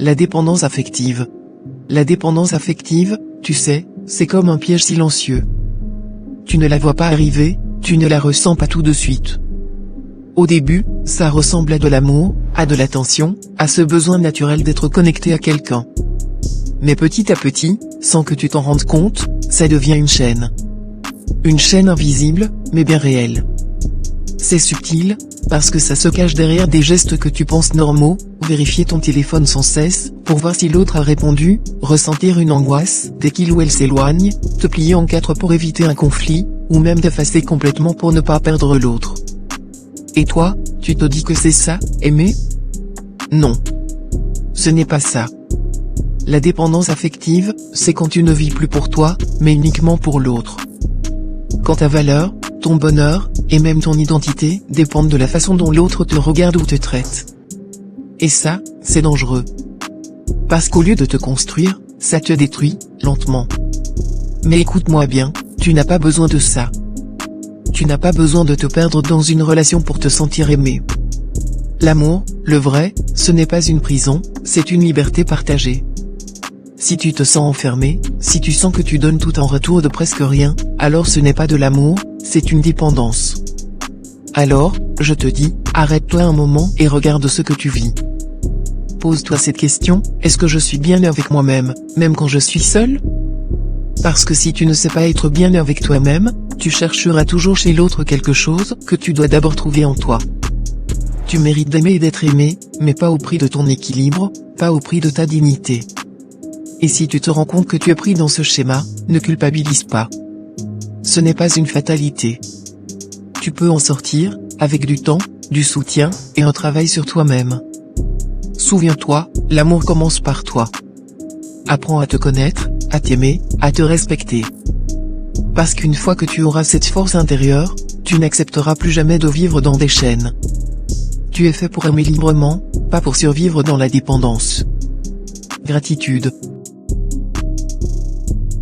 La dépendance affective. La dépendance affective, tu sais, c'est comme un piège silencieux. Tu ne la vois pas arriver, tu ne la ressens pas tout de suite. Au début, ça ressemble à de l'amour, à de l'attention, à ce besoin naturel d'être connecté à quelqu'un. Mais petit à petit, sans que tu t'en rendes compte, ça devient une chaîne. Une chaîne invisible, mais bien réelle. C'est subtil, parce que ça se cache derrière des gestes que tu penses normaux, vérifier ton téléphone sans cesse, pour voir si l'autre a répondu, ressentir une angoisse, dès qu'il ou elle s'éloigne, te plier en quatre pour éviter un conflit, ou même t'effacer complètement pour ne pas perdre l'autre. Et toi, tu te dis que c'est ça, aimer? Non. Ce n'est pas ça. La dépendance affective, c'est quand tu ne vis plus pour toi, mais uniquement pour l'autre. Quand ta valeur, ton bonheur, et même ton identité, dépendent de la façon dont l'autre te regarde ou te traite. Et ça, c'est dangereux. Parce qu'au lieu de te construire, ça te détruit, lentement. Mais écoute-moi bien, tu n'as pas besoin de ça. Tu n'as pas besoin de te perdre dans une relation pour te sentir aimé. L'amour, le vrai, ce n'est pas une prison, c'est une liberté partagée. Si tu te sens enfermé, si tu sens que tu donnes tout en retour de presque rien, alors ce n'est pas de l'amour, c'est une dépendance. Alors, je te dis, arrête-toi un moment et regarde ce que tu vis. Pose-toi cette question, est-ce que je suis bien avec moi-même, même quand je suis seul? Parce que si tu ne sais pas être bien avec toi-même, tu chercheras toujours chez l'autre quelque chose que tu dois d'abord trouver en toi. Tu mérites d'aimer et d'être aimé, mais pas au prix de ton équilibre, pas au prix de ta dignité. Et si tu te rends compte que tu es pris dans ce schéma, ne culpabilise pas. Ce n'est pas une fatalité. Tu peux en sortir, avec du temps, du soutien, et un travail sur toi-même. Souviens-toi, l'amour commence par toi. Apprends à te connaître, à t'aimer, à te respecter. Parce qu'une fois que tu auras cette force intérieure, tu n'accepteras plus jamais de vivre dans des chaînes. Tu es fait pour aimer librement, pas pour survivre dans la dépendance. Gratitude.